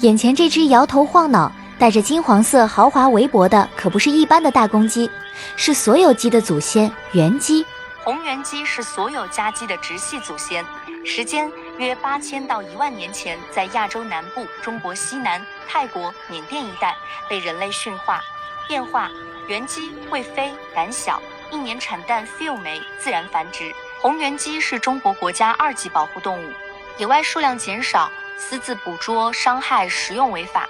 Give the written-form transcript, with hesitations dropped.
眼前这只摇头晃脑、带着金黄色豪华围脖的，可不是一般的大公鸡，是所有鸡的祖先——原鸡。红原鸡是所有家鸡的直系祖先，时间约8000到1万年前，在亚洲南部、中国西南、泰国、缅甸一带被人类驯化、变化。原鸡会飞、胆小，一年产蛋4枚，自然繁殖。红原鸡是中国国家2级保护动物，野外数量减少，私自捕捉、伤害、食用违法。